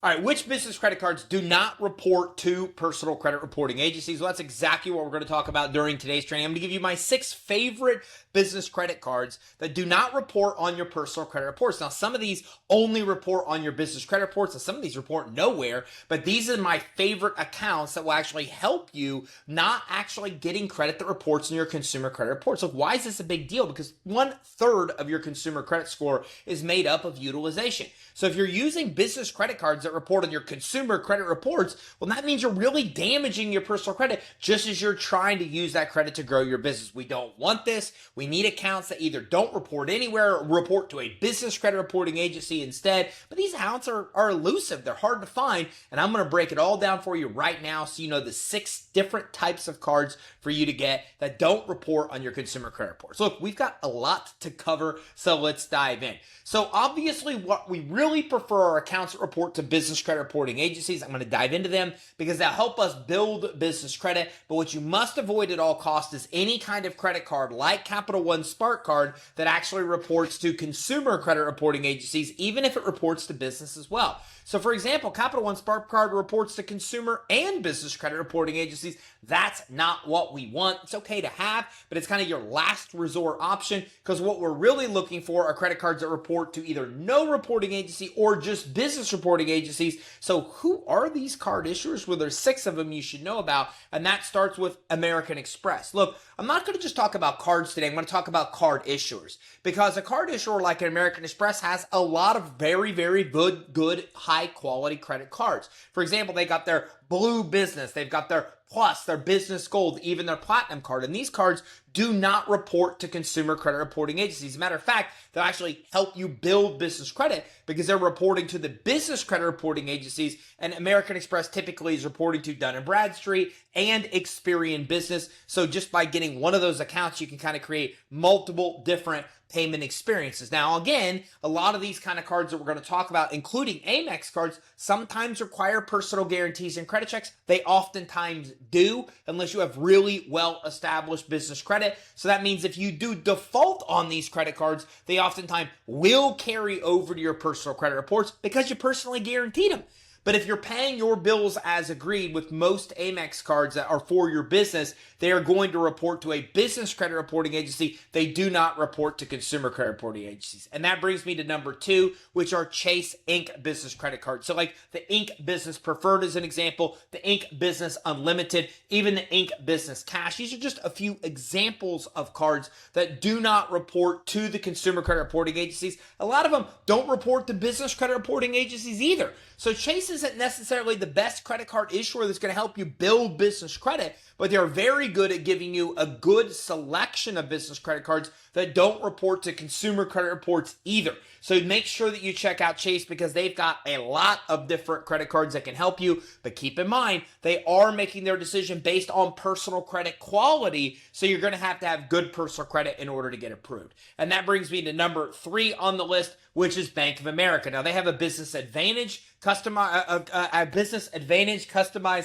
All right, which business credit cards do not report to personal credit reporting agencies? Well, that's exactly what we're going to talk about during today's training. I'm going to give you my 6 favorite business credit cards that do not report on your personal credit reports. Now, some of these only report on your business credit reports, and some of these report nowhere, but these are my favorite accounts that will actually help you not actually getting credit that reports on your consumer credit reports. So why is this a big deal? Because 1/3 of your consumer credit score is made up of utilization. So if you're using business credit cards that report on your consumer credit reports, well, that means you're really damaging your personal credit just as you're trying to use that credit to grow your business. We don't want this. We need accounts that either don't report anywhere or report to a business credit reporting agency instead. But these accounts are elusive. They're hard to find. And I'm going to break it all down for you right now so you know the 6 different types of cards for you to get that don't report on your consumer credit reports. Look, we've got a lot to cover, so let's dive in. So obviously what we really prefer are accounts that report to business credit reporting agencies. I'm going to dive into them because they'll help us build business credit. But what you must avoid at all costs is any kind of credit card like Capital One Spark Card that actually reports to consumer credit reporting agencies, even if it reports to business as well. So for example, Capital One Spark Card reports to consumer and business credit reporting agencies. That's not what we want. It's okay to have, but it's kind of your last resort option because what we're really looking for are credit cards that report to either no reporting agency or just business reporting agencies. So who are these card issuers? Well, there's 6 of them you should know about, and that starts with American Express. Look, I'm not going to just talk about cards today. I'm going to talk about card issuers because a card issuer like an American Express has a lot of very, very good, high quality credit cards. For example, they got their Blue Business, they've got their Plus, their Business Gold, even their Platinum card. And these cards do not report to consumer credit reporting agencies. As a matter of fact, they'll actually help you build business credit because they're reporting to the business credit reporting agencies. And American Express typically is reporting to Dun & Bradstreet and Experian Business. So just by getting one of those accounts, you can kind of create multiple different payment experiences. Now, again, a lot of these kind of cards that we're going to talk about, including Amex cards, sometimes require personal guarantees and credit checks. They oftentimes do, unless you have really well-established business credit. So that means if you do default on these credit cards, they oftentimes will carry over to your personal credit reports because you personally guaranteed them. But if you're paying your bills as agreed with most Amex cards that are for your business, they are going to report to a business credit reporting agency. They do not report to consumer credit reporting agencies. And that brings me to number 2, which are Chase Ink business credit cards. So like the Ink Business Preferred is an example, the Ink Business Unlimited, even the Ink Business Cash. These are just a few examples of cards that do not report to the consumer credit reporting agencies. A lot of them don't report to business credit reporting agencies either. So Chase isn't necessarily the best credit card issuer that's going to help you build business credit, but they're very good at giving you a good selection of business credit cards that don't report to consumer credit reports either. So make sure that you check out Chase because they've got a lot of different credit cards that can help you. But keep in mind, they are making their decision based on personal credit quality. So you're going to have good personal credit in order to get approved. And that brings me to number 3 on the list, which is Bank of America. Now they have a Business Advantage customized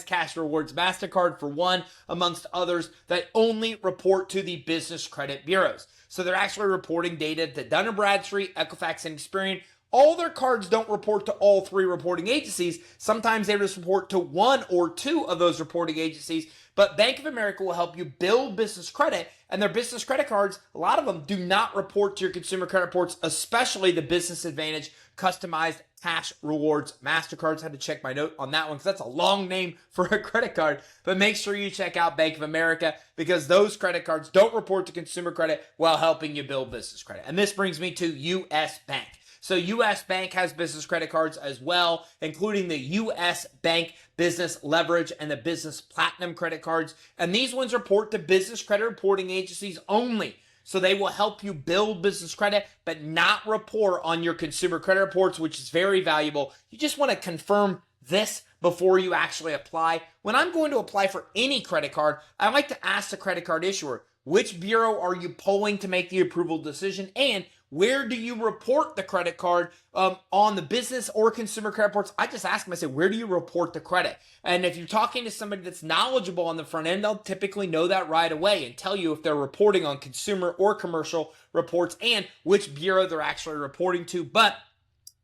cash rewards MasterCard for one, amongst others, that only report to the business credit bureaus. So they're actually reporting data to Dun & Bradstreet, Equifax, and Experian. All their cards don't report to all 3 reporting agencies. Sometimes they just report to 1 or 2 of those reporting agencies. But Bank of America will help you build business credit, and their business credit cards, a lot of them do not report to your consumer credit reports, especially the Business Advantage customized cash rewards MasterCards. I had to check my note on that one because that's a long name for a credit card. But make sure you check out Bank of America because those credit cards don't report to consumer credit while helping you build business credit. And this brings me to U.S. Bank. So U.S. Bank has business credit cards as well, including the U.S. Bank Business Leverage and the Business Platinum credit cards. And these ones report to business credit reporting agencies only. So they will help you build business credit, but not report on your consumer credit reports, which is very valuable. You just want to confirm this before you actually apply. When I'm going to apply for any credit card, I like to ask the credit card issuer, which bureau are you pulling to make the approval decision? And where do you report the credit card on the business or consumer credit reports? I just ask them, I say, where do you report the credit? And if you're talking to somebody that's knowledgeable on the front end, they'll typically know that right away and tell you if they're reporting on consumer or commercial reports and which bureau they're actually reporting to. But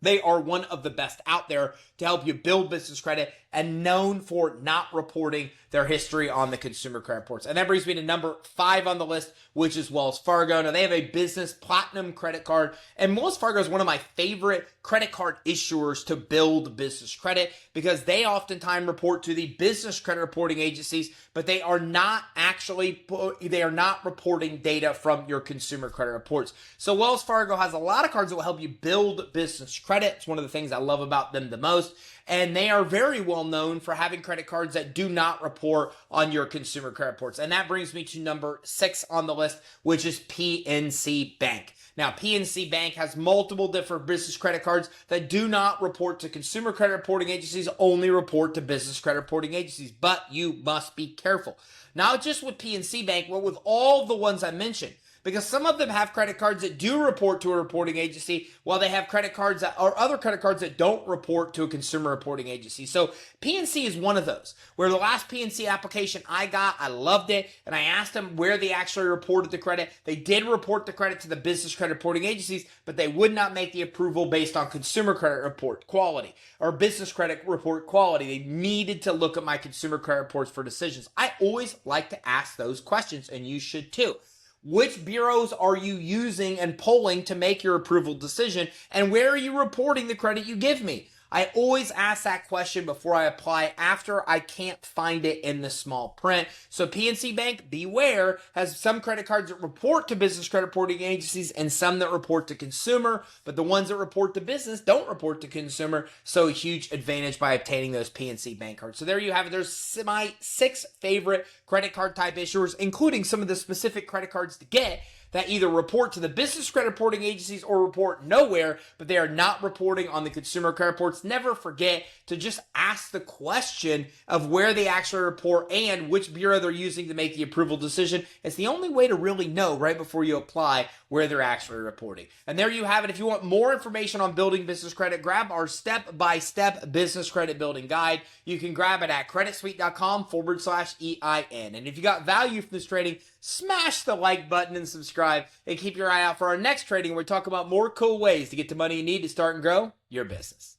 They are one of the best out there to help you build business credit and known for not reporting their history on the consumer credit reports. And that brings me to number 5 on the list, which is Wells Fargo. Now, they have a business platinum credit card, and Wells Fargo is one of my favorite credit card issuers to build business credit because they oftentimes report to the business credit reporting agencies, but they are not reporting data from your consumer credit reports. So Wells Fargo has a lot of cards that will help you build business credit. It's one of the things I love about them the most. And they are very well known for having credit cards that do not report on your consumer credit reports. And that brings me to number 6 on the list, which is PNC Bank. Now, PNC Bank has multiple different business credit cards that do not report to consumer credit reporting agencies, only report to business credit reporting agencies. But you must be careful. Not just with PNC Bank, but with all the ones I mentioned. Because some of them have credit cards that do report to a reporting agency, while they have credit cards that or other credit cards that don't report to a consumer reporting agency. So PNC is one of those, where the last PNC application I got, I loved it, and I asked them where they actually reported the credit. They did report the credit to the business credit reporting agencies, but they would not make the approval based on consumer credit report quality or business credit report quality. They needed to look at my consumer credit reports for decisions. I always like to ask those questions, and you should too. Which bureaus are you using and polling to make your approval decision? And where are you reporting the credit you give me? I always ask that question before I apply after I can't find it in the small print. So PNC Bank, beware, has some credit cards that report to business credit reporting agencies and some that report to consumer, but the ones that report to business don't report to consumer. So a huge advantage by obtaining those PNC Bank cards. So there you have it. There's my 6 favorite credit card type issuers, including some of the specific credit cards to get that either report to the business credit reporting agencies or report nowhere, but they are not reporting on the consumer credit reports. Never forget to just ask the question of where they actually report and which bureau they're using to make the approval decision. It's the only way to really know right before you apply where they're actually reporting. And there you have it. If you want more information on building business credit, grab our step-by-step business credit building guide. You can grab it at creditsuite.com/EIN. And if you got value from this training, smash the like button and subscribe, and keep your eye out for our next training where we talk about more cool ways to get the money you need to start and grow your business.